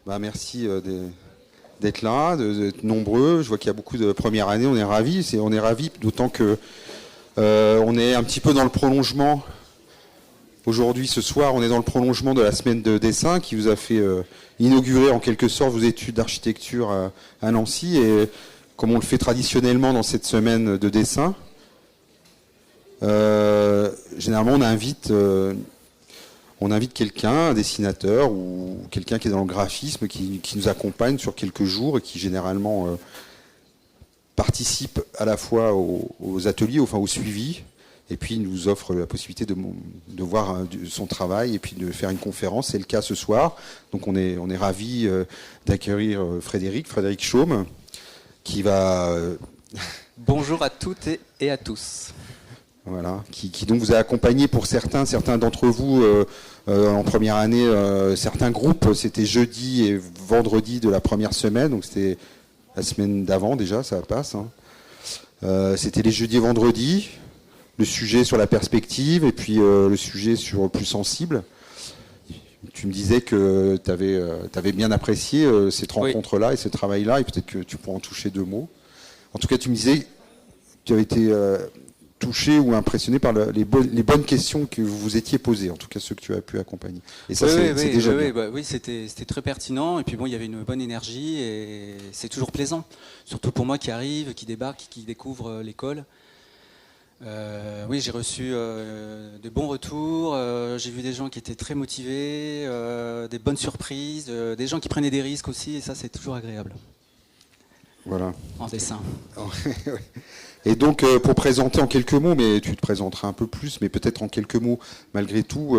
Merci d'être là, d'être nombreux. Je vois qu'il y a beaucoup de premières années. On est ravis. On est ravis, d'autant que on est un petit peu dans le prolongement. Aujourd'hui, ce soir, on est dans le prolongement de la semaine de dessin qui vous a fait inaugurer en quelque sorte vos études d'architecture à Nancy. Et comme on le fait traditionnellement dans cette semaine de dessin, généralement on invite quelqu'un, un dessinateur ou quelqu'un qui est dans le graphisme, qui nous accompagne sur quelques jours et qui généralement participe à la fois aux ateliers, enfin au suivi, et puis nous offre la possibilité de voir son travail et puis de faire une conférence. C'est le cas ce soir. Donc on est ravis d'accueillir Frédéric Chaume, qui va... Bonjour à toutes et à tous. Voilà, qui donc vous a accompagné pour certains d'entre vous en première année, certains groupes, c'était jeudi et vendredi de la première semaine, donc c'était la semaine d'avant déjà, ça passe. C'était les jeudis et vendredis, le sujet sur la perspective et puis le sujet sur plus sensible. Tu me disais que tu avais bien apprécié cette rencontre-là et ce travail-là, et peut-être que tu pourras en toucher deux mots. En tout cas, tu me disais que tu avais été... touché ou impressionné par les bonnes questions que vous vous étiez posées, en tout cas ceux que tu as pu accompagner. Et ça, c'est déjà bien. Oui, c'était très pertinent. Et puis bon, il y avait une bonne énergie et c'est toujours plaisant. Surtout pour moi qui arrive, qui débarque, qui découvre l'école. Oui, j'ai reçu de bons retours. J'ai vu des gens qui étaient très motivés, des bonnes surprises, des gens qui prenaient des risques aussi. Et ça, c'est toujours agréable. Voilà. En dessin. Et donc, pour présenter en quelques mots, mais tu te présenteras un peu plus, mais peut-être en quelques mots malgré tout,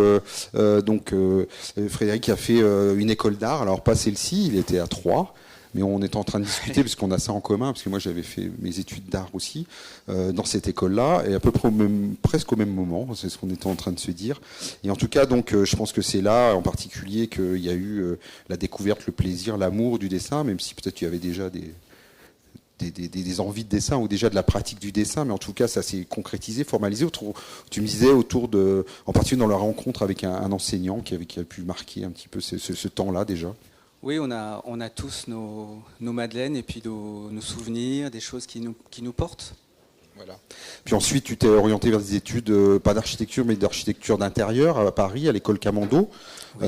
Frédéric a fait une école d'art, alors pas celle-ci, il était à Troyes, mais on est en train de discuter, parce qu'on a ça en commun, parce que moi j'avais fait mes études d'art aussi, dans cette école-là, et à peu près presque au même moment, c'est ce qu'on était en train de se dire. Et en tout cas, donc, je pense que c'est là, en particulier, qu'il y a eu la découverte, le plaisir, l'amour du dessin, même si peut-être tu avais déjà des envies de dessin ou déjà de la pratique du dessin, mais en tout cas ça s'est concrétisé, formalisé. Tu me disais en particulier dans la rencontre avec un enseignant qui a pu marquer un petit peu ce temps-là déjà. Oui, on a tous nos madeleines et puis nos souvenirs, des choses qui nous portent. Voilà. Puis ensuite, tu t'es orienté vers des études, pas d'architecture, mais d'architecture d'intérieur à Paris, à l'école Camando. Oui.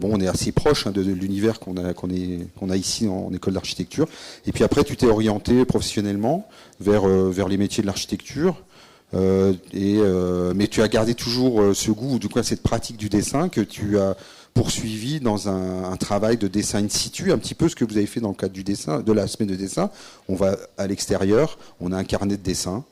On est assez proche de l'univers qu'on a ici en école d'architecture. Et puis après, tu t'es orienté professionnellement vers les métiers de l'architecture. Mais tu as gardé toujours ce goût, ou du coup cette pratique du dessin que tu as poursuivi dans un travail de dessin in situ, un petit peu ce que vous avez fait dans le cadre du dessin, de la semaine de dessin. On va à l'extérieur, on a un carnet de dessin.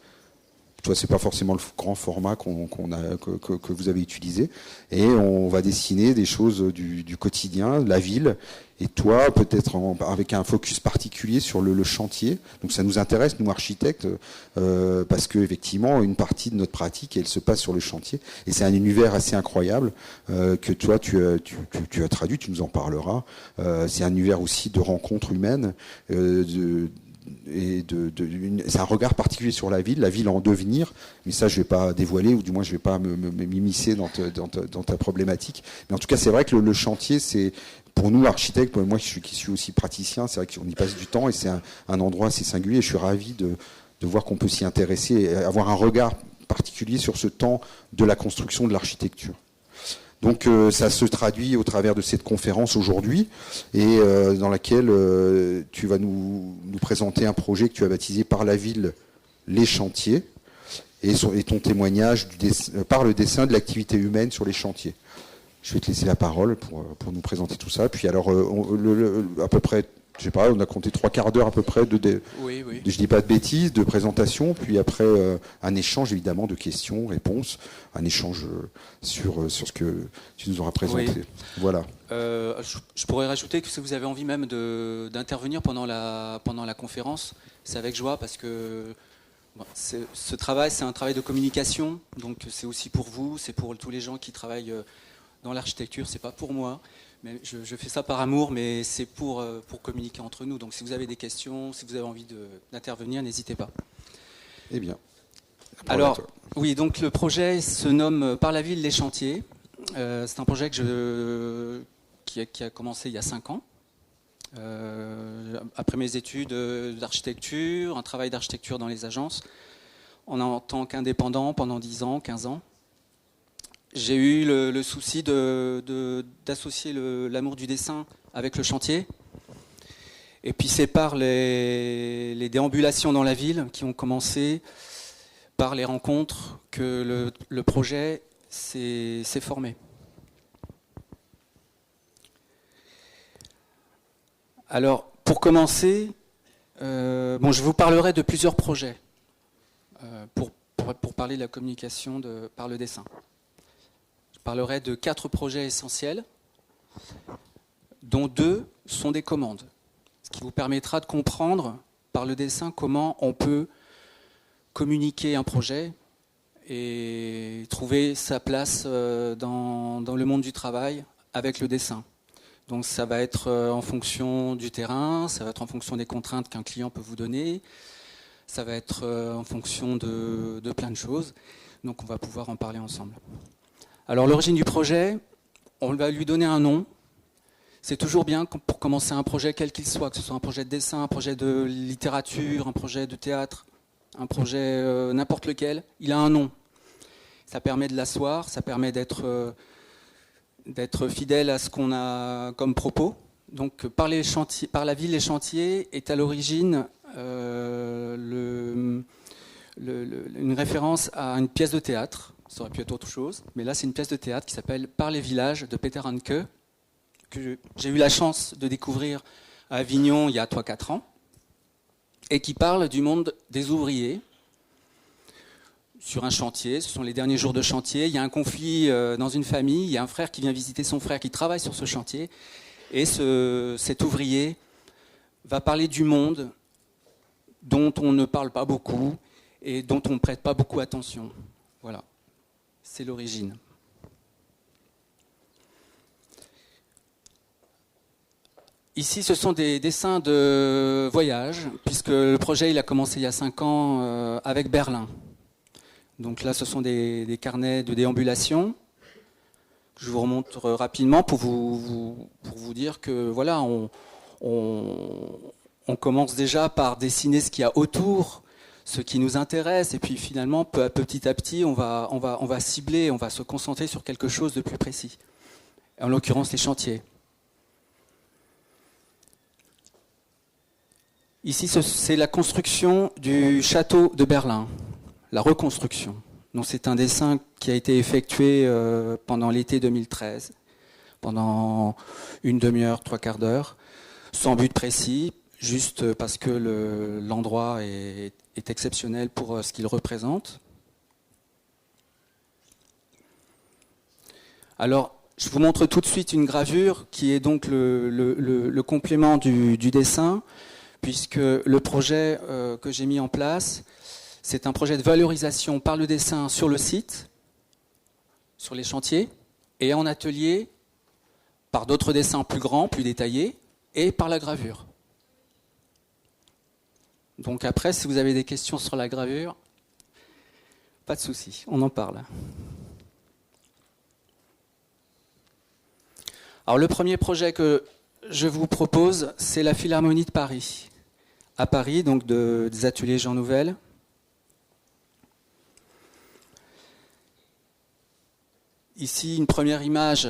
Toi, c'est pas forcément le grand format que vous avez utilisé, et on va dessiner des choses du quotidien, de la ville. Et toi, peut-être avec un focus particulier sur le chantier. Donc ça nous intéresse, nous architectes, parce que effectivement, une partie de notre pratique, elle se passe sur le chantier. Et c'est un univers assez incroyable que toi, tu as traduit, tu nous en parleras. C'est un univers aussi de rencontres humaines, c'est un regard particulier sur la ville en devenir, mais ça je vais pas dévoiler, ou du moins je vais pas m'immiscer dans ta problématique. Mais en tout cas, c'est vrai que le chantier, c'est pour nous architectes, moi qui suis aussi praticien, c'est vrai qu'on y passe du temps et c'est un endroit assez singulier. Je suis ravi de voir qu'on peut s'y intéresser et avoir un regard particulier sur ce temps de la construction de l'architecture. Donc ça se traduit au travers de cette conférence aujourd'hui, et dans laquelle tu vas nous présenter un projet que tu as baptisé Par la ville, les chantiers, et ton témoignage par le dessin de l'activité humaine sur les chantiers. Je vais te laisser la parole pour nous présenter tout ça. Puis alors, à peu près, je sais pas, on a compté 3/4 d'heure à peu près oui. Je dis pas de bêtises, de présentation, puis après un échange évidemment de questions, réponses, un échange sur ce que tu nous auras présenté. Oui. Voilà. Je pourrais rajouter que si vous avez envie même d'intervenir pendant la conférence, c'est avec joie, parce que ce travail, c'est un travail de communication, donc c'est aussi pour vous, c'est pour tous les gens qui travaillent dans l'architecture, c'est pas pour moi. Mais je fais ça par amour, mais c'est pour communiquer entre nous. Donc si vous avez des questions, si vous avez envie d'intervenir, n'hésitez pas. Eh bien. Alors, oui, donc le projet se nomme Par la ville, les chantiers. C'est un projet qui a commencé il y a 5 ans. Après mes études d'architecture, un travail d'architecture dans les agences, en tant qu'indépendant pendant 10 ans, 15 ans. J'ai eu le souci d'associer l'amour du dessin avec le chantier. Et puis c'est par les déambulations dans la ville qui ont commencé, par les rencontres, que le projet s'est formé. Alors, pour commencer, je vous parlerai de plusieurs projets pour parler de la communication par le dessin. Je parlerai de 4 projets essentiels, dont 2 sont des commandes, ce qui vous permettra de comprendre par le dessin comment on peut communiquer un projet et trouver sa place dans le monde du travail avec le dessin. Donc ça va être en fonction du terrain, ça va être en fonction des contraintes qu'un client peut vous donner, ça va être en fonction de plein de choses. Donc on va pouvoir en parler ensemble. Alors l'origine du projet, on va lui donner un nom. C'est toujours bien pour commencer un projet quel qu'il soit, que ce soit un projet de dessin, un projet de littérature, un projet de théâtre, un projet n'importe lequel, il a un nom. Ça permet de l'asseoir, ça permet d'être fidèle à ce qu'on a comme propos. Donc par la ville, les chantiers est à l'origine une référence à une pièce de théâtre. Ça aurait pu être autre chose, mais là c'est une pièce de théâtre qui s'appelle Par les villages de Peter Handke, que j'ai eu la chance de découvrir à Avignon il y a 3-4 ans, et qui parle du monde des ouvriers sur un chantier. Ce sont les derniers jours de chantier. Il y a un conflit dans une famille. Il y a un frère qui vient visiter son frère qui travaille sur ce chantier. Et cet ouvrier va parler du monde dont on ne parle pas beaucoup et dont on ne prête pas beaucoup attention. Voilà, c'est l'origine. Ici, ce sont des dessins de voyage, puisque le projet il a commencé il y a 5 ans avec Berlin. Donc là, ce sont des carnets de déambulation. Je vous remonte rapidement pour vous dire que voilà, on commence déjà par dessiner ce qu'il y a autour, ce qui nous intéresse, et puis finalement, petit à petit, on va cibler, on va se concentrer sur quelque chose de plus précis. En l'occurrence, les chantiers. Ici, c'est la construction du château de Berlin, la reconstruction. Donc, c'est un dessin qui a été effectué pendant l'été 2013, pendant une demi-heure, 3/4 d'heure, sans but précis, juste parce que l'endroit est exceptionnel pour ce qu'il représente. Alors, je vous montre tout de suite une gravure qui est donc le complément du dessin, puisque le projet que j'ai mis en place, c'est un projet de valorisation par le dessin sur le site, sur les chantiers, et en atelier par d'autres dessins plus grands, plus détaillés, et par la gravure. Donc après, si vous avez des questions sur la gravure, pas de souci, on en parle. Alors le premier projet que je vous propose, c'est la Philharmonie de Paris. À Paris, donc des ateliers Jean Nouvel. Ici, une première image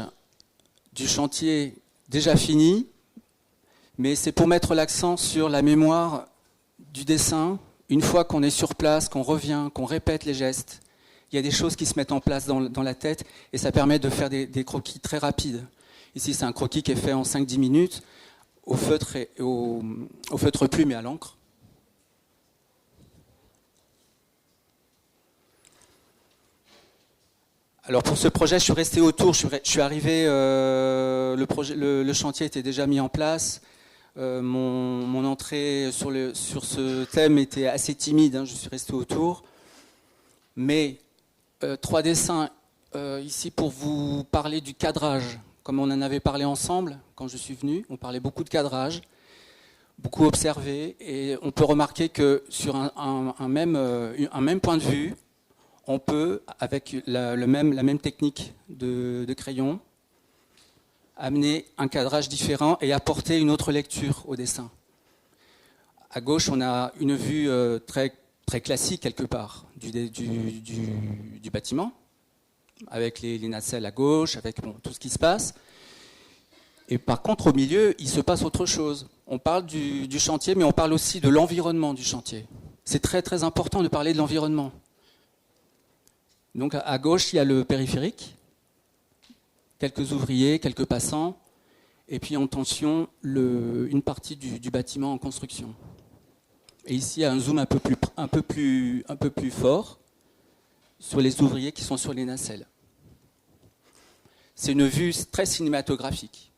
du chantier déjà fini, mais c'est pour mettre l'accent sur la mémoire du dessin. Une fois qu'on est sur place, qu'on revient, qu'on répète les gestes, il y a des choses qui se mettent en place dans la tête et ça permet de faire des croquis très rapides. Ici, c'est un croquis qui est fait en 5-10 minutes. Au feutre plume et à l'encre. Alors pour ce projet, je suis resté autour, je suis arrivé, le chantier était déjà mis en place. Mon entrée sur ce thème était assez timide, hein, je suis resté autour. Mais 3 dessins ici pour vous parler du cadrage. Comme on en avait parlé ensemble quand je suis venu, on parlait beaucoup de cadrage, beaucoup observé, et on peut remarquer que sur un même point de vue, on peut, avec la même technique de crayon, amener un cadrage différent et apporter une autre lecture au dessin. À gauche, on a une vue très, très classique quelque part du bâtiment, avec les nacelles à gauche, avec tout ce qui se passe. Et par contre, au milieu, il se passe autre chose. On parle du chantier, mais on parle aussi de l'environnement du chantier. C'est très très important de parler de l'environnement. Donc à gauche, il y a le périphérique, quelques ouvriers, quelques passants, et puis en tension, une partie du bâtiment en construction. Et ici, il y a un zoom un peu plus fort sur les ouvriers qui sont sur les nacelles. C'est une vue très cinématographique.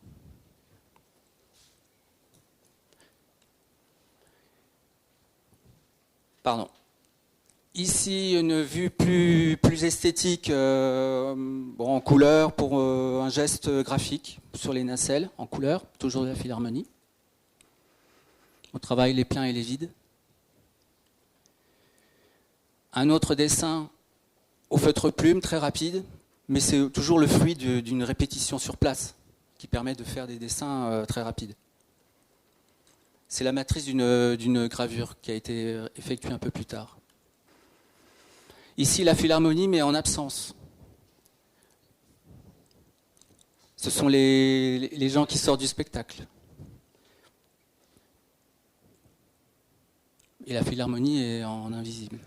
Pardon. Ici, une vue plus esthétique, en couleur, pour un geste graphique sur les nacelles, en couleur, toujours de la Philharmonie. On travaille les pleins et les vides. Un autre dessin au feutre plume, très rapide, mais c'est toujours le fruit d'une répétition sur place, qui permet de faire des dessins très rapides. C'est la matrice d'une gravure qui a été effectuée un peu plus tard. Ici, la Philharmonie, mais en absence. Ce sont les gens qui sortent du spectacle. Et la Philharmonie est en invisible.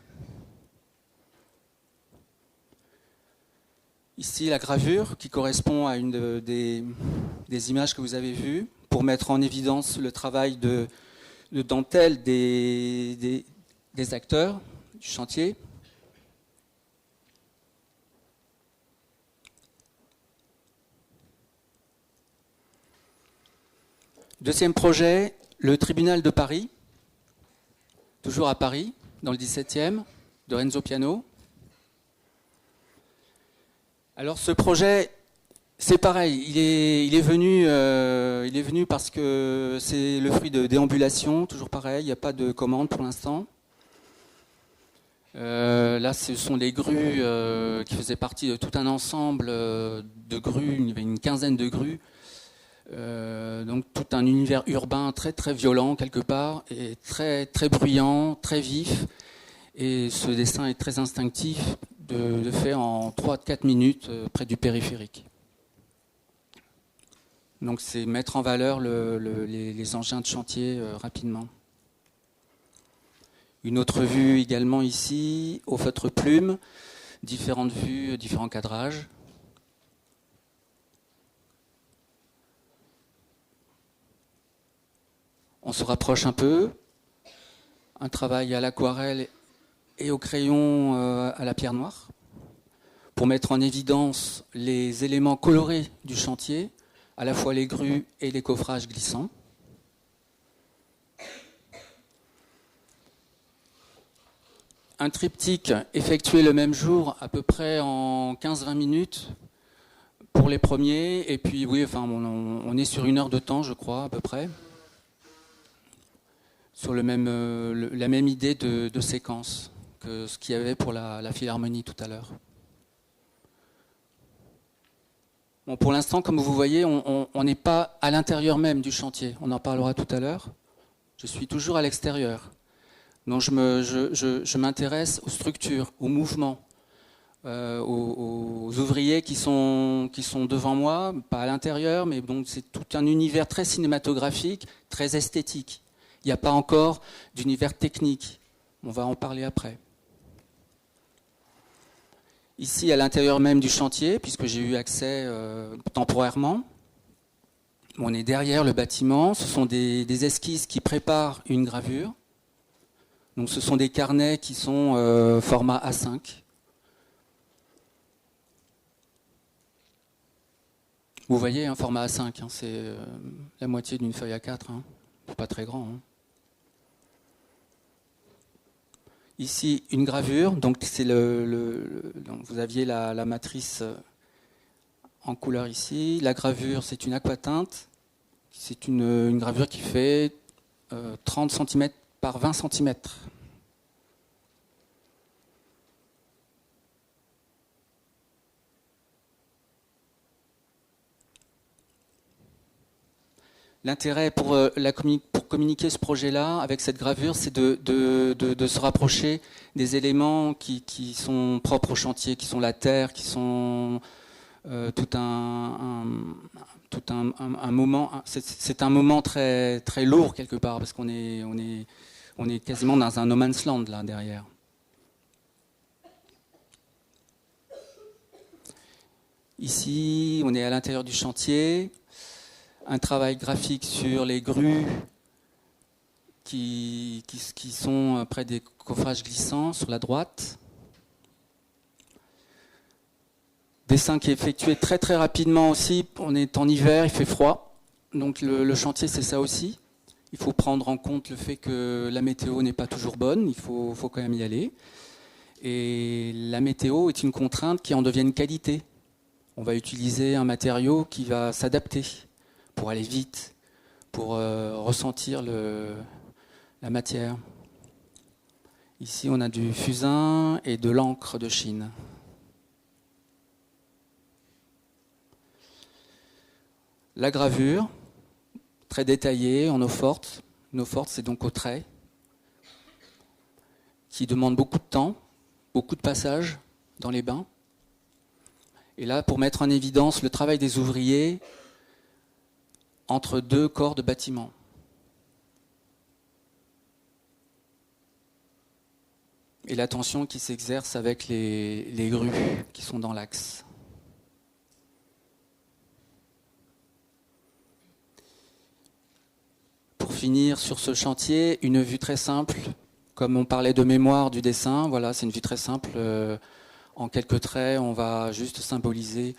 Ici, la gravure qui correspond à une des images que vous avez vues pour mettre en évidence le travail de dentelle des acteurs du chantier. Deuxième projet, le tribunal de Paris, toujours à Paris, dans le 17e, de Renzo Piano. Alors ce projet, c'est pareil, il est venu parce que c'est le fruit de déambulation, toujours pareil, il n'y a pas de commande pour l'instant. Là, ce sont des grues qui faisaient partie de tout un ensemble de grues, il y avait une quinzaine de grues. Donc tout un univers urbain très très violent quelque part, et très, très bruyant, très vif. Et ce dessin est très instinctif, de fait en 3-4 minutes près du périphérique. Donc c'est mettre en valeur les engins de chantier rapidement. Une autre vue également ici, au feutre plume, différentes vues, différents cadrages. On se rapproche un peu. Un travail à l'aquarelle et au crayon à la pierre noire pour mettre en évidence les éléments colorés du chantier, à la fois les grues et les coffrages glissants. Un triptyque effectué le même jour, à peu près en 15-20 minutes pour les premiers, et puis oui, enfin, on est sur 1 heure de temps, je crois, à peu près, sur la même idée de séquence que ce qu'il y avait pour la Philharmonie tout à l'heure. Bon, pour l'instant, comme vous voyez, on n'est pas à l'intérieur même du chantier. On en parlera tout à l'heure. Je suis toujours à l'extérieur. Donc je m'intéresse aux structures, aux mouvements, aux ouvriers qui sont devant moi, pas à l'intérieur, mais donc c'est tout un univers très cinématographique, très esthétique. Il n'y a pas encore d'univers technique. On va en parler après. Ici, à l'intérieur même du chantier, puisque j'ai eu accès temporairement, on est derrière le bâtiment. Ce sont des esquisses qui préparent une gravure. Donc, ce sont des carnets qui sont format A5. Vous voyez, un format A5, hein, c'est la moitié d'une feuille A4. Hein. C'est pas très grand. Hein. Ici, une gravure. Donc, c'est donc vous aviez la matrice en couleur ici. La gravure, c'est une aquatinte. C'est une gravure qui fait 30 cm par 20 cm. L'intérêt pour communiquer ce projet-là, avec cette gravure, c'est de se rapprocher des éléments qui sont propres au chantier, qui sont la terre, qui sont tout un moment. C'est un moment très, très lourd quelque part, parce qu'on est quasiment dans un no man's land là derrière. Ici, on est à l'intérieur du chantier. Un travail graphique sur les grues qui sont près des coffrages glissants sur la droite. Dessin qui est effectué très très rapidement aussi. On est en hiver, il fait froid. Donc le chantier, c'est ça aussi. Il faut prendre en compte le fait que la météo n'est pas toujours bonne. Il faut quand même y aller. Et la météo est une contrainte qui en devient une qualité. On va utiliser un matériau qui va s'adapter pour aller vite, pour ressentir la matière. Ici, on a du fusain et de l'encre de Chine. La gravure, très détaillée, en eau forte. Une eau forte, c'est donc au trait, qui demande beaucoup de temps, beaucoup de passages dans les bains. Et là, pour mettre en évidence le travail des ouvriers entre deux corps de bâtiment. Et la tension qui s'exerce avec les grues qui sont dans l'axe. Pour finir sur ce chantier, une vue très simple. Comme on parlait de mémoire du dessin, voilà, c'est une vue très simple. En quelques traits, on va juste symboliser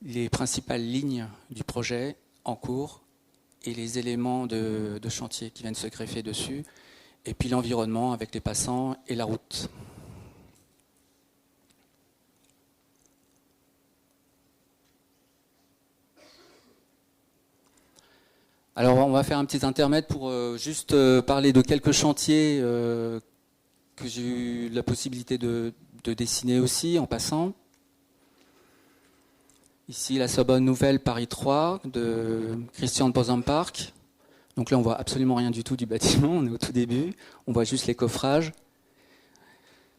les principales lignes du projet en cours et les éléments de chantier qui viennent se greffer dessus, et puis l'environnement avec les passants et la route. Alors on va faire un petit intermède pour juste parler de quelques chantiers que j'ai eu la possibilité de dessiner aussi en passant. Ici, la Sorbonne Nouvelle Paris 3 de Christian de Bozampark. Donc là, on voit absolument rien du tout du bâtiment, on est au tout début. On voit juste les coffrages.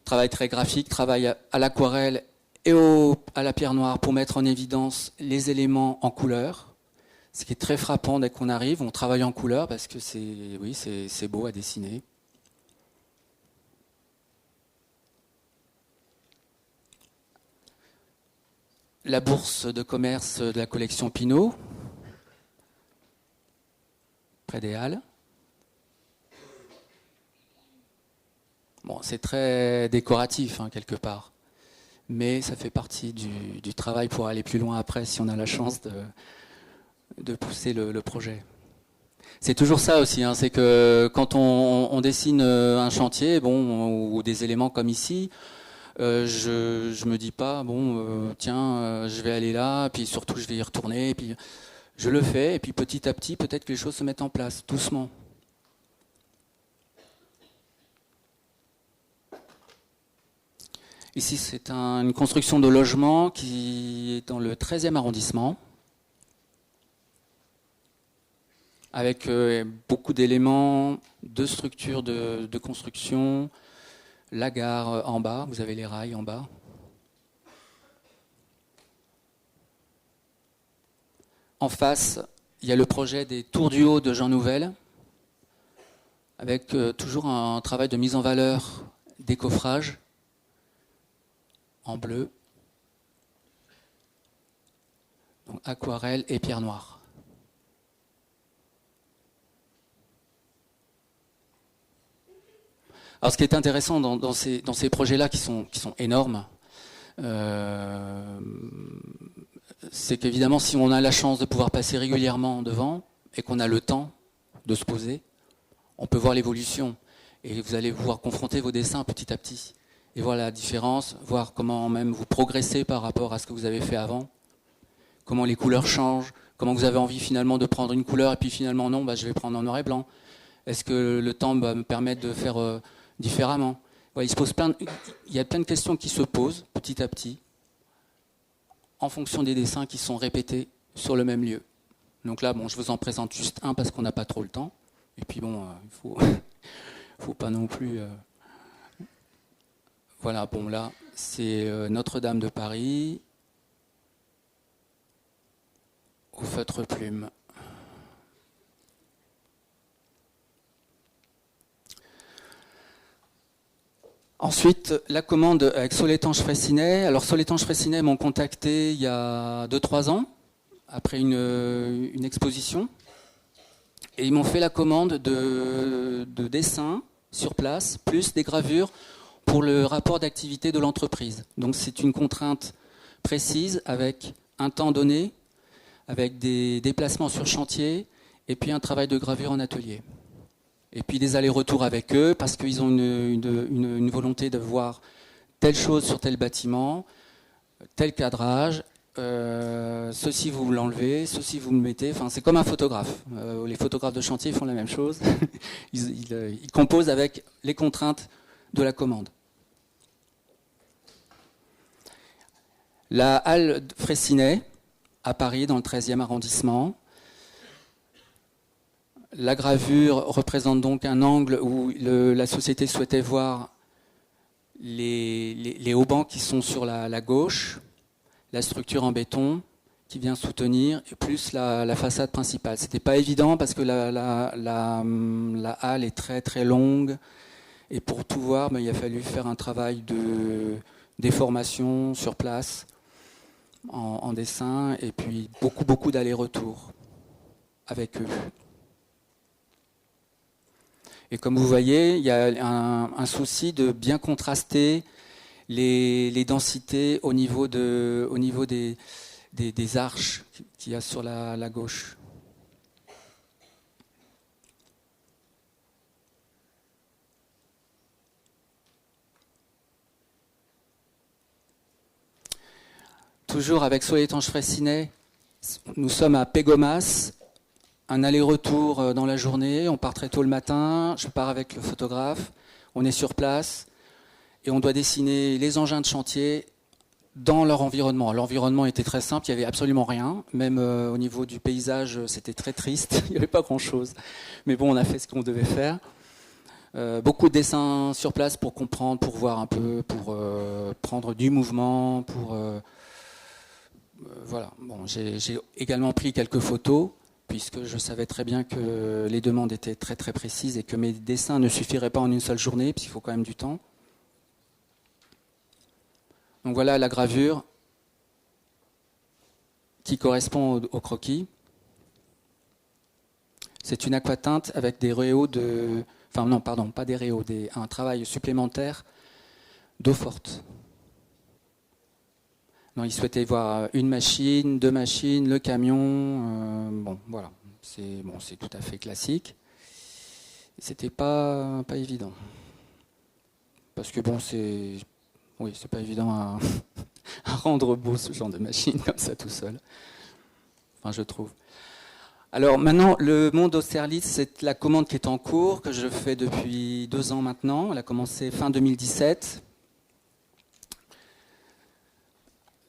Travail très graphique, travail à l'aquarelle et à la pierre noire pour mettre en évidence les éléments en couleur. Ce qui est très frappant dès qu'on arrive, on travaille en couleur parce que c'est beau à dessiner. La bourse de commerce de la collection Pinault, près des Halles. Bon, c'est très décoratif, quelque part. Mais ça fait partie du travail pour aller plus loin après, si on a la chance de pousser le projet. C'est toujours ça aussi, c'est que quand on dessine un chantier, ou des éléments comme ici, je me dis pas je vais aller là, puis surtout je vais y retourner, et puis je le fais, et puis petit à petit peut-être que les choses se mettent en place doucement. Ici c'est une construction de logement qui est dans le 13e arrondissement, avec beaucoup d'éléments de structure de construction. La gare en bas, vous avez les rails en bas. En face, il y a le projet des Tours du Haut de Jean Nouvel, avec toujours un travail de mise en valeur des coffrages en bleu, donc aquarelle et pierre noire. Alors, ce qui est intéressant dans ces projets-là qui sont énormes, c'est qu'évidemment, si on a la chance de pouvoir passer régulièrement devant et qu'on a le temps de se poser, on peut voir l'évolution. Et vous allez pouvoir confronter vos dessins petit à petit et voir la différence, voir comment même vous progressez par rapport à ce que vous avez fait avant, comment les couleurs changent, comment vous avez envie finalement de prendre une couleur et puis finalement non, je vais prendre en noir et blanc. Est-ce que le temps va me permettre de faire différemment? Il y a plein de questions qui se posent petit à petit en fonction des dessins qui sont répétés sur le même lieu. Donc là, bon, je vous en présente juste un parce qu'on n'a pas trop le temps. Et puis bon, il faut pas non plus... Voilà, bon là, c'est Notre-Dame de Paris au feutre plume. Ensuite, la commande avec Soletanche-Fraissinet. Alors Soletanche-Fraissinet m'ont contacté il y a 2-3 ans, après une exposition. Et ils m'ont fait la commande de dessins sur place, plus des gravures pour le rapport d'activité de l'entreprise. Donc c'est une contrainte précise avec un temps donné, avec des déplacements sur chantier, et puis un travail de gravure en atelier. Et puis des allers-retours avec eux, parce qu'ils ont une volonté de voir telle chose sur tel bâtiment, tel cadrage, ceci vous l'enlevez, ceci vous le mettez. Enfin, c'est comme un photographe. Les photographes de chantier font la même chose. Ils composent avec les contraintes de la commande. La halle Fraissinet, à Paris, dans le 13e arrondissement. La gravure représente donc un angle où la société souhaitait voir les haubans qui sont sur la gauche, la structure en béton qui vient soutenir, et plus la façade principale. C'était pas évident parce que la halle est très très longue, et pour tout voir, il a fallu faire un travail de déformation sur place, en dessin, et puis beaucoup d'allers-retours avec eux. Et comme vous voyez, il y a un souci de bien contraster les densités au niveau des arches qu'il y a sur la gauche. Toujours avec Soletanche-Fraissinet, nous sommes à Pégomas. Un aller-retour dans la journée, on part très tôt le matin, je pars avec le photographe, on est sur place et on doit dessiner les engins de chantier dans leur environnement. L'environnement était très simple, il n'y avait absolument rien, même au niveau du paysage c'était très triste, il n'y avait pas grand-chose. Mais bon, on a fait ce qu'on devait faire. Beaucoup de dessins sur place pour comprendre, pour voir un peu, pour prendre du mouvement, pour... voilà. Bon, j'ai également pris quelques photos, puisque je savais très bien que les demandes étaient très très précises et que mes dessins ne suffiraient pas en une seule journée, puisqu'il faut quand même du temps. Donc voilà la gravure qui correspond au croquis. C'est une aquatinte avec des réaux de... Enfin non, pardon, pas des réaux, un travail supplémentaire d'eau forte. Non, ils souhaitaient voir une machine, 2 machines, le camion. Bon, voilà, c'est tout à fait classique. C'était pas évident, parce que bon, c'est pas évident à rendre beau ce genre de machine comme ça tout seul. Enfin, je trouve. Alors maintenant, le monde Austerlitz, c'est la commande qui est en cours, que je fais depuis 2 ans maintenant. Elle a commencé fin 2017.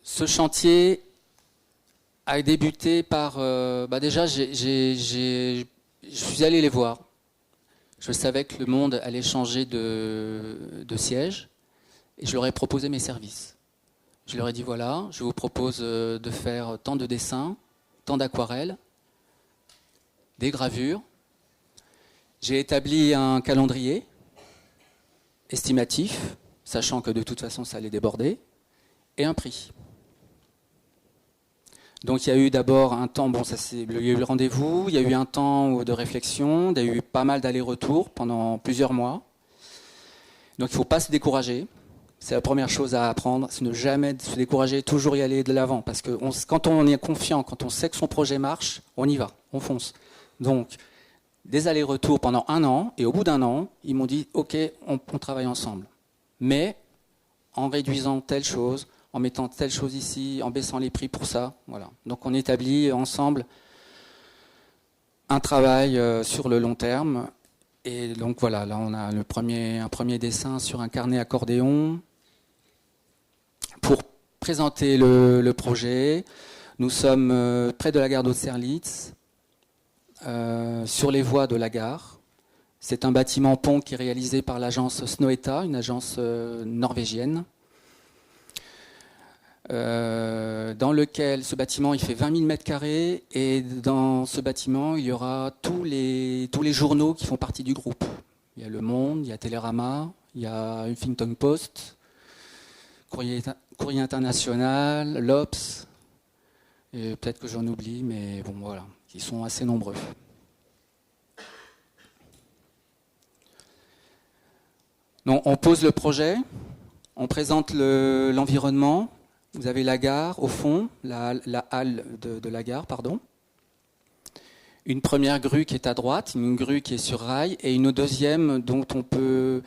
Ce chantier a débuté par... déjà, je suis allé les voir. Je savais que le monde allait changer de siège et je leur ai proposé mes services. Je leur ai dit, voilà, je vous propose de faire tant de dessins, tant d'aquarelles, des gravures. J'ai établi un calendrier estimatif, sachant que de toute façon ça allait déborder, et un prix. Donc il y a eu d'abord un temps, il y a eu le rendez-vous, il y a eu un temps de réflexion, il y a eu pas mal d'allers-retours pendant plusieurs mois. Donc il ne faut pas se décourager. C'est la première chose à apprendre, c'est ne jamais se décourager, toujours y aller de l'avant. Parce que quand on est confiant, quand on sait que son projet marche, on y va, on fonce. Donc des allers-retours pendant 1 an, et au bout d'1 an, ils m'ont dit, ok, on travaille ensemble. Mais en réduisant telle chose, en mettant telle chose ici, en baissant les prix pour ça. Voilà. Donc on établit ensemble un travail sur le long terme. Et donc voilà, là on a un premier dessin sur un carnet accordéon pour présenter le projet. Nous sommes près de la gare d'Austerlitz, sur les voies de la gare. C'est un bâtiment-pont qui est réalisé par l'agence Snohetta, une agence norvégienne, dans lequel ce bâtiment il fait 20 000 m², et dans ce bâtiment il y aura tous les journaux qui font partie du groupe. Il y a Le Monde, il y a Télérama, il y a Huffington Post, Courrier International, l'Obs, et peut-être que j'en oublie, mais bon voilà, ils sont assez nombreux. Donc on pose le projet, on présente l'environnement. Vous avez la gare au fond, la halle de la gare, pardon. Une première grue qui est à droite, une grue qui est sur rail, et une deuxième dont on peut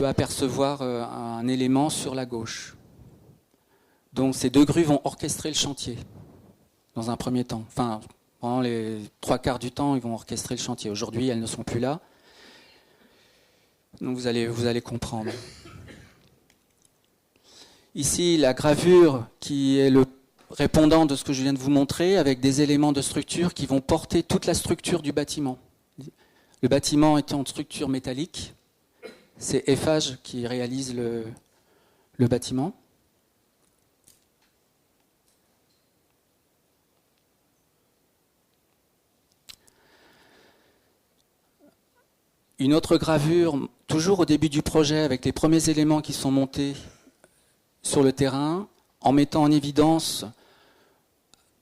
apercevoir un élément sur la gauche. Donc ces deux grues vont orchestrer le chantier, dans un premier temps. Enfin, pendant les 3/4 du temps, ils vont orchestrer le chantier. Aujourd'hui, elles ne sont plus là. Donc vous allez comprendre. Ici, la gravure qui est le répondant de ce que je viens de vous montrer, avec des éléments de structure qui vont porter toute la structure du bâtiment. Le bâtiment est en structure métallique. C'est Eiffage qui réalise le bâtiment. Une autre gravure, toujours au début du projet, avec les premiers éléments qui sont montés sur le terrain, en mettant en évidence,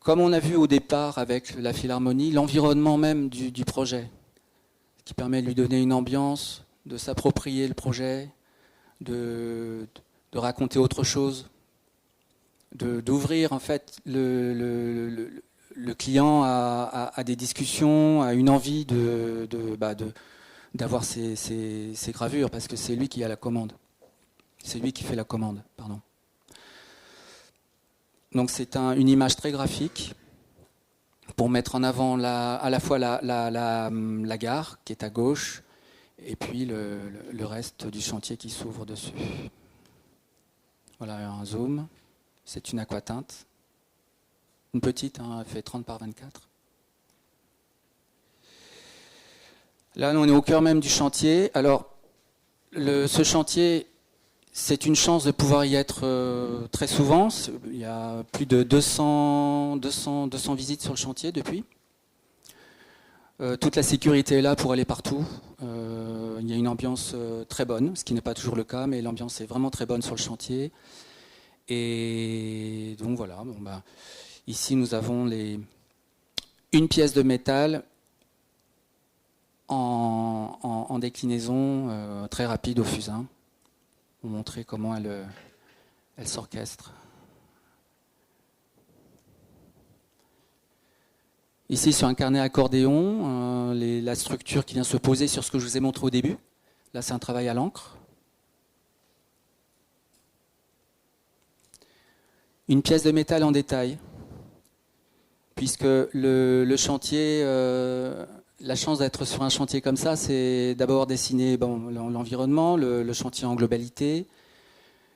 comme on a vu au départ avec la Philharmonie, l'environnement même du projet, ce qui permet de lui donner une ambiance, de s'approprier le projet, de raconter autre chose, d'ouvrir en fait le client à des discussions, à une envie d'avoir ces gravures, parce que c'est lui qui a la commande. C'est lui qui fait la commande, pardon. Donc c'est une image très graphique pour mettre en avant à la fois la gare qui est à gauche et puis le reste du chantier qui s'ouvre dessus. Voilà un zoom. C'est une aquatinte. Une petite, hein, elle fait 30 par 24. Là, on est au cœur même du chantier. Alors, ce chantier, c'est une chance de pouvoir y être très souvent. Il y a plus de 200 visites sur le chantier depuis. Toute la sécurité est là pour aller partout. Il y a une ambiance très bonne, ce qui n'est pas toujours le cas, mais l'ambiance est vraiment très bonne sur le chantier. Et donc voilà, ici nous avons une pièce de métal en déclinaison très rapide au fusain, pour montrer comment elle s'orchestre. Ici, sur un carnet accordéon, la structure qui vient se poser sur ce que je vous ai montré au début. Là, c'est un travail à l'encre. Une pièce de métal en détail, puisque le chantier, la chance d'être sur un chantier comme ça, c'est d'abord dessiner l'environnement, le chantier en globalité,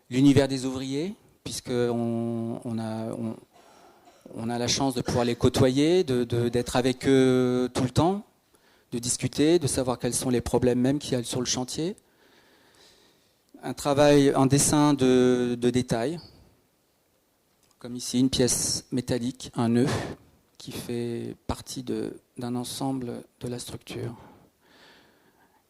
l'univers des ouvriers, puisqu'on a la chance de pouvoir les côtoyer, d'être avec eux tout le temps, de discuter, de savoir quels sont les problèmes même qu'il y a sur le chantier. Un dessin de détail, comme ici une pièce métallique, un nœud, qui fait partie d'un ensemble de la structure.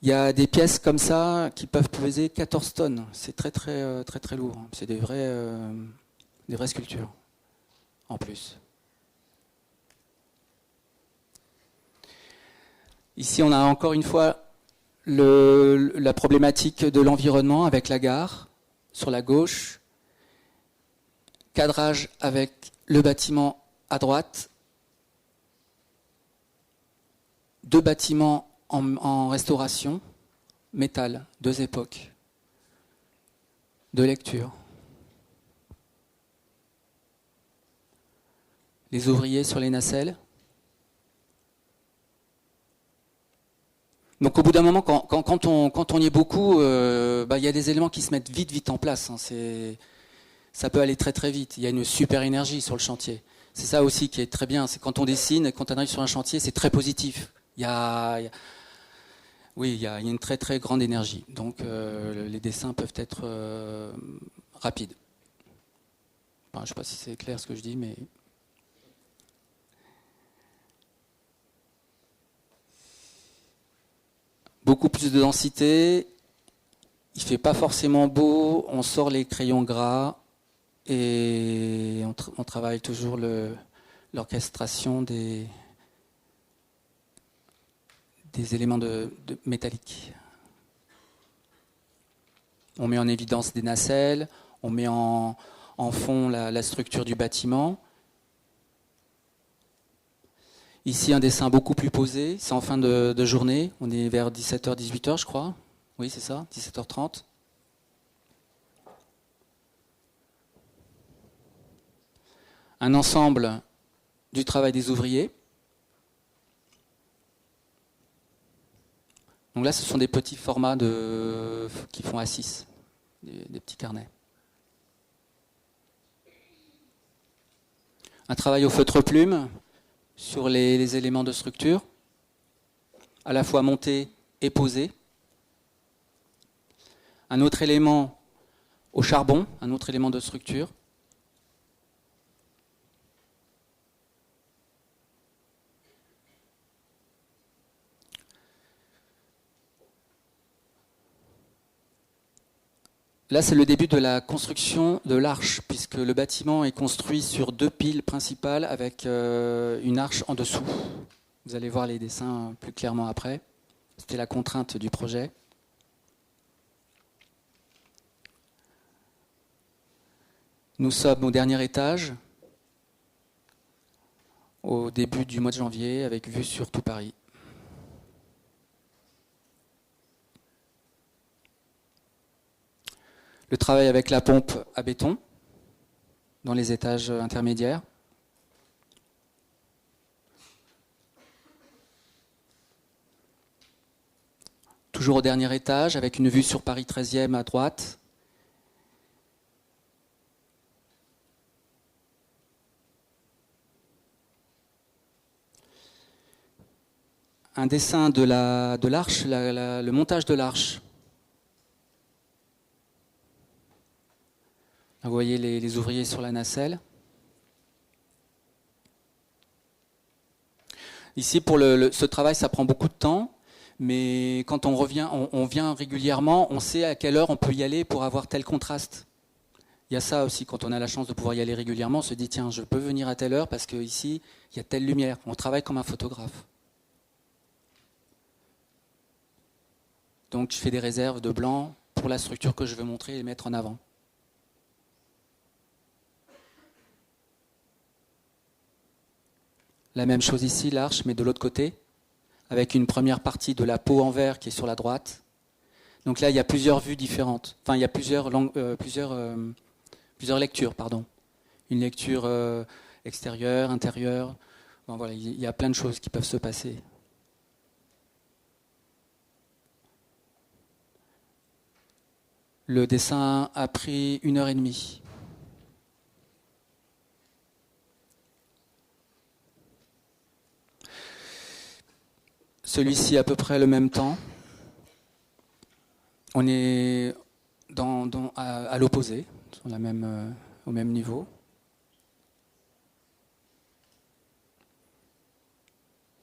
Il y a des pièces comme ça qui peuvent peser 14 tonnes. C'est très très très très lourd. C'est des vraies sculptures en plus. Ici, on a encore une fois la problématique de l'environnement avec la gare sur la gauche, cadrage avec le bâtiment à droite, deux bâtiments en restauration, métal, deux époques, de lecture. Les ouvriers sur les nacelles. Donc au bout d'un moment, quand on y est beaucoup, y a des éléments qui se mettent vite en place. Ça peut aller très très vite. Il y a une super énergie sur le chantier. C'est ça aussi qui est très bien, c'est quand on dessine, quand on arrive sur un chantier, c'est très positif. Oui, il y a une très très grande énergie. Donc les dessins peuvent être rapides. Enfin, je ne sais pas si c'est clair ce que je dis, mais... Beaucoup plus de densité. Il ne fait pas forcément beau. On sort les crayons gras et on travaille toujours l'orchestration des éléments de métalliques. On met en évidence des nacelles, on met en fond la structure du bâtiment. Ici, un dessin beaucoup plus posé, c'est en fin de journée, on est vers 17h, 18h je crois. Oui, c'est ça, 17h30. Un ensemble du travail des ouvriers. Donc là, ce sont des petits formats qui font A6, des petits carnets. Un travail au feutre plume sur les éléments de structure, à la fois monté et posé. Un autre élément au charbon, un autre élément de structure. Là, c'est le début de la construction de l'arche, puisque le bâtiment est construit sur 2 piles principales avec une arche en dessous. Vous allez voir les dessins plus clairement après. C'était la contrainte du projet. Nous sommes au dernier étage, au début du mois de janvier, avec vue sur tout Paris. Le travail avec la pompe à béton dans les étages intermédiaires. Toujours au dernier étage, avec une vue sur Paris 13e à droite. Un dessin de l'arche, le montage de l'arche. Vous voyez les ouvriers sur la nacelle. Ici, pour ce travail, ça prend beaucoup de temps, mais quand on revient, on vient régulièrement, on sait à quelle heure on peut y aller pour avoir tel contraste. Il y a ça aussi, quand on a la chance de pouvoir y aller régulièrement, on se dit, tiens, je peux venir à telle heure parce qu'ici, il y a telle lumière. On travaille comme un photographe. Donc, je fais des réserves de blanc pour la structure que je veux montrer et mettre en avant. La même chose ici, l'arche, mais de l'autre côté, avec une première partie de la peau en verre qui est sur la droite. Donc là, il y a plusieurs vues différentes. Enfin, il y a plusieurs lectures, pardon. Une lecture extérieure, intérieure. Bon, voilà, il y a plein de choses qui peuvent se passer. Le dessin a pris 1h30. Celui-ci à peu près le même temps. On est à l'opposé, au même niveau.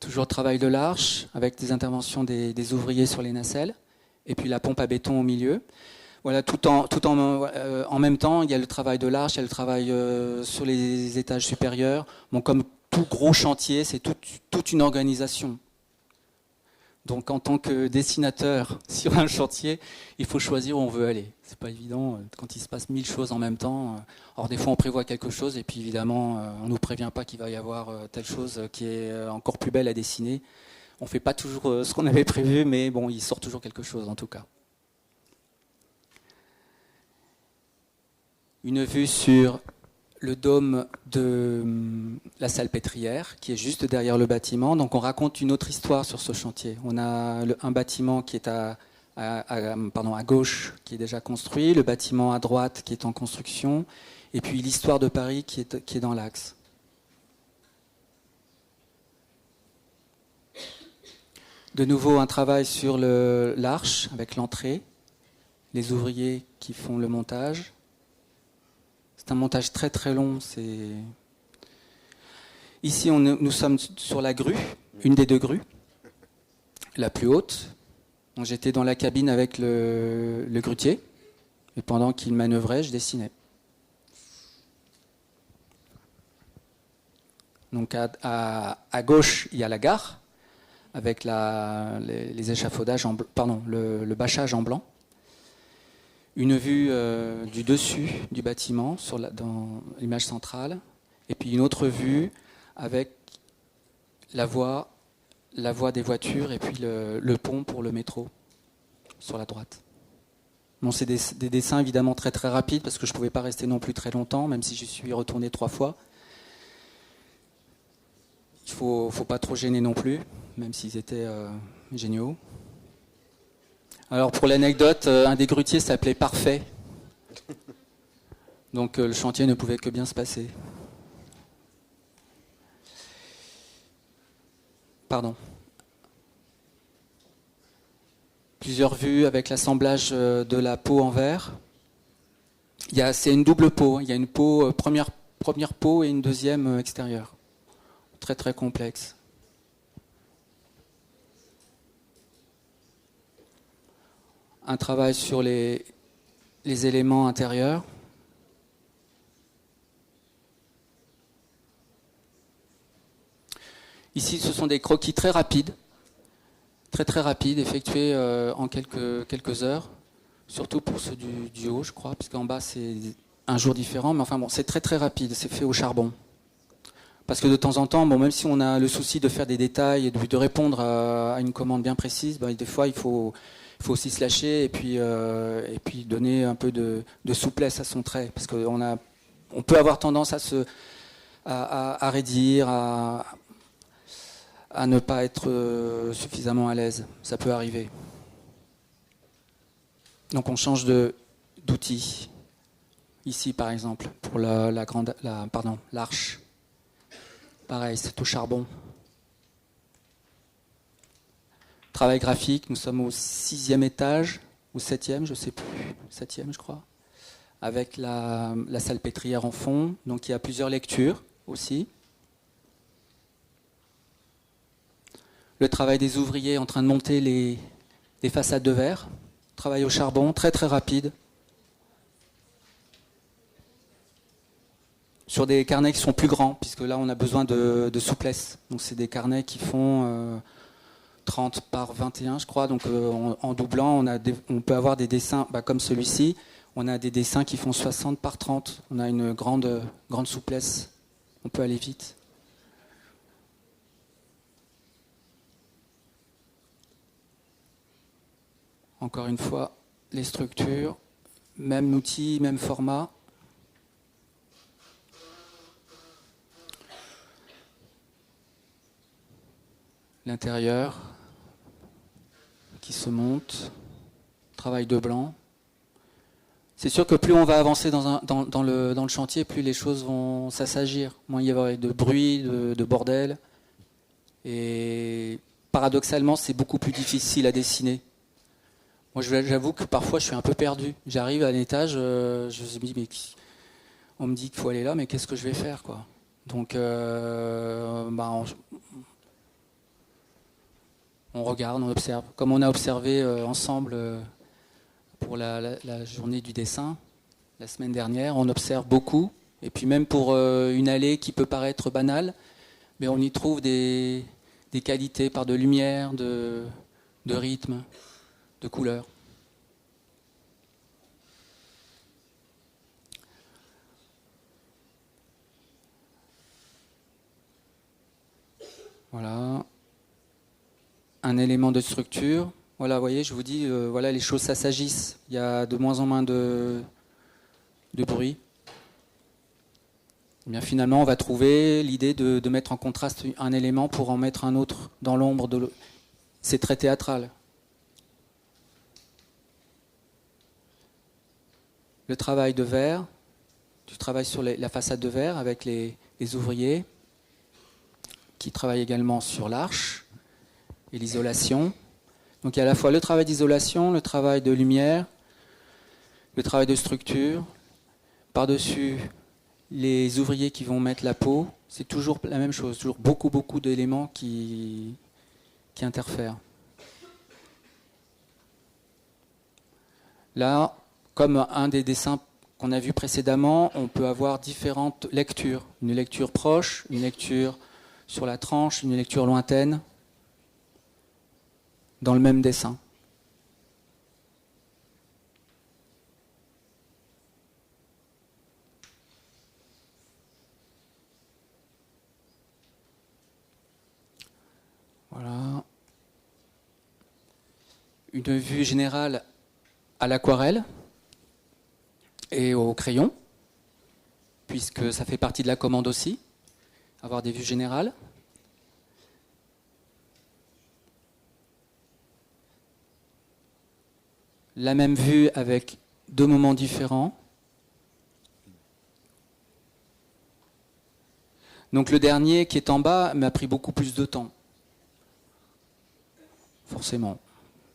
Toujours travail de l'arche, avec des interventions des ouvriers sur les nacelles, et puis la pompe à béton au milieu. Voilà, tout en même temps, il y a le travail de l'arche, il y a le travail sur les étages supérieurs. Bon, comme tout gros chantier, c'est toute une organisation. Donc en tant que dessinateur sur un chantier, il faut choisir où on veut aller. C'est pas évident quand il se passe 1000 choses en même temps. Alors des fois on prévoit quelque chose et puis évidemment on nous prévient pas qu'il va y avoir telle chose qui est encore plus belle à dessiner. On fait pas toujours ce qu'on avait prévu, mais bon, il sort toujours quelque chose en tout cas. Une vue sur le dôme de la Salpêtrière, qui est juste derrière le bâtiment. Donc on raconte une autre histoire sur ce chantier. On a un bâtiment qui est à gauche, qui est déjà construit, le bâtiment à droite qui est en construction, et puis l'histoire de Paris qui est dans l'axe. De nouveau, un travail sur l'arche avec l'entrée, les ouvriers qui font le montage. C'est un montage très très long. Ici, nous sommes sur la grue, une des deux grues, la plus haute. Donc, j'étais dans la cabine avec le grutier, et pendant qu'il manœuvrait, je dessinais. Donc à gauche, il y a la gare, avec les échafaudages, le bâchage en blanc. Une vue du dessus du bâtiment dans l'image centrale, et puis une autre vue avec la voie des voitures et puis le pont pour le métro sur la droite. Bon, c'est des dessins évidemment très très rapides parce que je ne pouvais pas rester non plus très longtemps, même si je suis retourné 3 fois. Il ne faut pas trop gêner non plus, même s'ils étaient géniaux. Alors pour l'anecdote, un des grutiers s'appelait Parfait. Donc le chantier ne pouvait que bien se passer. Pardon. Plusieurs vues avec l'assemblage de la peau en verre. C'est une double peau. Il y a une peau, première peau et une deuxième extérieure. Très très complexe. Un travail sur les éléments intérieurs. Ici, ce sont des croquis très rapides, effectués en quelques heures, surtout pour ceux du haut, je crois, puisqu'en bas, c'est un jour différent, mais enfin bon, c'est très très rapide, c'est fait au charbon. Parce que de temps en temps, même si on a le souci de faire des détails et de répondre à une commande bien précise, des fois, il faut aussi se lâcher et puis donner un peu de souplesse à son trait, parce qu'on peut avoir tendance à raidir, à ne pas être suffisamment à l'aise. Ça peut arriver. Donc on change d'outil. Ici, par exemple, pour l'arche. Pareil, c'est au charbon. Travail graphique, nous sommes au 6e étage, ou 7e, je ne sais plus, 7e je crois, avec la salpêtrière en fond. Donc il y a plusieurs lectures aussi. Le travail des ouvriers en train de monter les façades de verre. Travail au charbon, très très rapide. Sur des carnets qui sont plus grands, puisque là on a besoin de souplesse. Donc c'est des carnets qui font 30 par 21 je crois. Donc en doublant, on peut avoir des dessins comme celui-ci. On a des dessins qui font 60 par 30. On a une grande souplesse. On peut aller vite. Encore une fois, les structures, même outil, même format. L'intérieur qui se monte, travail de blanc. C'est sûr que plus on va avancer dans le chantier, plus les choses vont s'assagir. Moins il y aura de bruit, de bordel. Et paradoxalement, c'est beaucoup plus difficile à dessiner. Moi, j'avoue que parfois, je suis un peu perdu. J'arrive à un étage, je me dis, mais on me dit qu'il faut aller là, mais qu'est-ce que je vais faire, quoi. Donc, on regarde, on observe. Comme on a observé ensemble pour la journée du dessin, la semaine dernière, on observe beaucoup. Et puis même pour une allée qui peut paraître banale, mais on y trouve des qualités par de lumière, de rythme, de couleur. Voilà. Un élément de structure. Voilà, vous voyez, je vous dis, voilà, les choses s'assagissent. Il y a de moins en moins de bruit. Eh bien, finalement, on va trouver l'idée de mettre en contraste un élément pour en mettre un autre dans l'ombre de l'autre. C'est très théâtral. Le travail de verre, tu travailles sur la façade de verre avec les ouvriers qui travaillent également sur l'arche. et l'isolation. Donc il y a à la fois le travail d'isolation, le travail de lumière, le travail de structure. Par-dessus, les ouvriers qui vont mettre la peau, c'est toujours la même chose, toujours beaucoup d'éléments qui interfèrent. Là, comme un des dessins qu'on a vu précédemment, on peut avoir différentes lectures. Une lecture proche, une lecture sur la tranche, une lecture lointaine, dans le même dessin. Voilà. Une vue générale à l'aquarelle et au crayon, puisque ça fait partie de la commande aussi, avoir des vues générales. La même vue avec deux moments différents. Donc le dernier qui est en bas m'a pris beaucoup plus de temps. Forcément,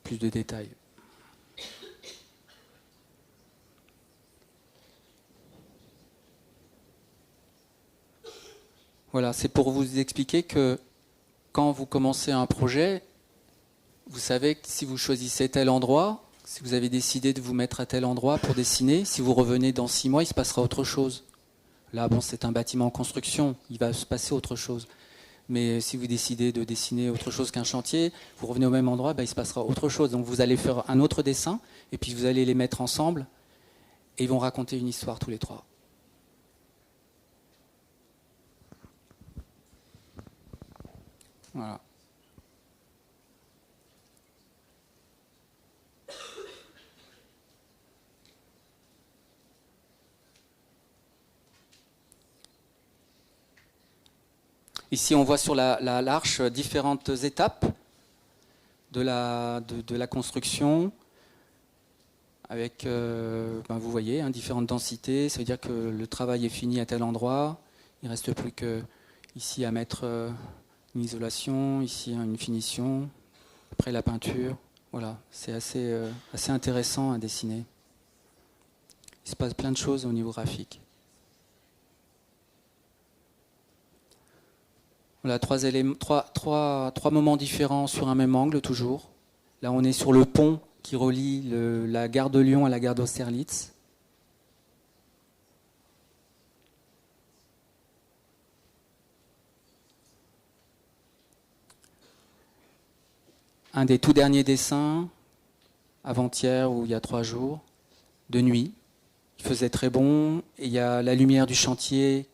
plus de détails. Voilà, c'est pour vous expliquer que quand vous commencez un projet, vous savez que si vous choisissez tel endroit, si vous avez décidé de vous mettre à tel endroit pour dessiner, si vous revenez dans 6 mois, il se passera autre chose. Là, bon, c'est un bâtiment en construction, il va se passer autre chose. Mais si vous décidez de dessiner autre chose qu'un chantier, vous revenez au même endroit, il se passera autre chose. Donc vous allez faire un autre dessin, et puis vous allez les mettre ensemble, et ils vont raconter une histoire tous les trois. Voilà. Ici, on voit sur l'arche différentes étapes de la construction, avec, vous voyez, différentes densités. Ça veut dire que le travail est fini à tel endroit. Il ne reste plus que ici à mettre une isolation, ici une finition, après la peinture. Voilà, c'est assez intéressant à dessiner. Il se passe plein de choses au niveau graphique. Voilà, trois moments différents sur un même angle, toujours. Là, on est sur le pont qui relie la gare de Lyon à la gare d'Austerlitz. Un des tout derniers dessins, avant-hier ou il y a 3 jours, de nuit. Il faisait très bon, et il y a la lumière du chantier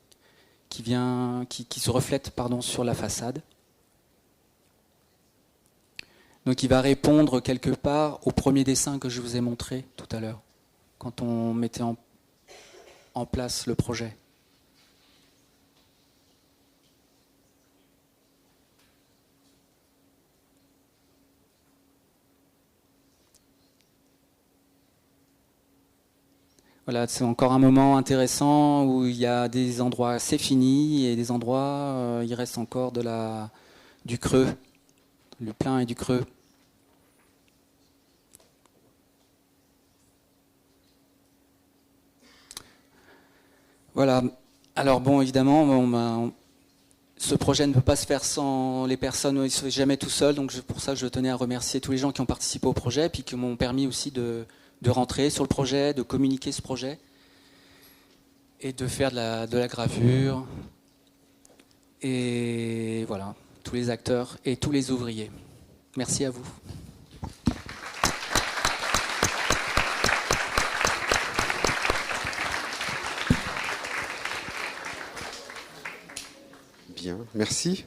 qui se reflète sur la façade. Donc il va répondre quelque part au premier dessin que je vous ai montré tout à l'heure, quand on mettait en place le projet. Voilà, c'est encore un moment intéressant où il y a des endroits c'est fini et des endroits il reste encore du creux, du plein et du creux. Voilà. Alors bon, évidemment, ce projet ne peut pas se faire sans les personnes, il ne se fait jamais tout seul, donc pour ça je tenais à remercier tous les gens qui ont participé au projet, puis qui m'ont permis aussi de rentrer sur le projet, de communiquer ce projet, et de faire de la gravure, et voilà, tous les acteurs et tous les ouvriers. Merci à vous. Bien, merci.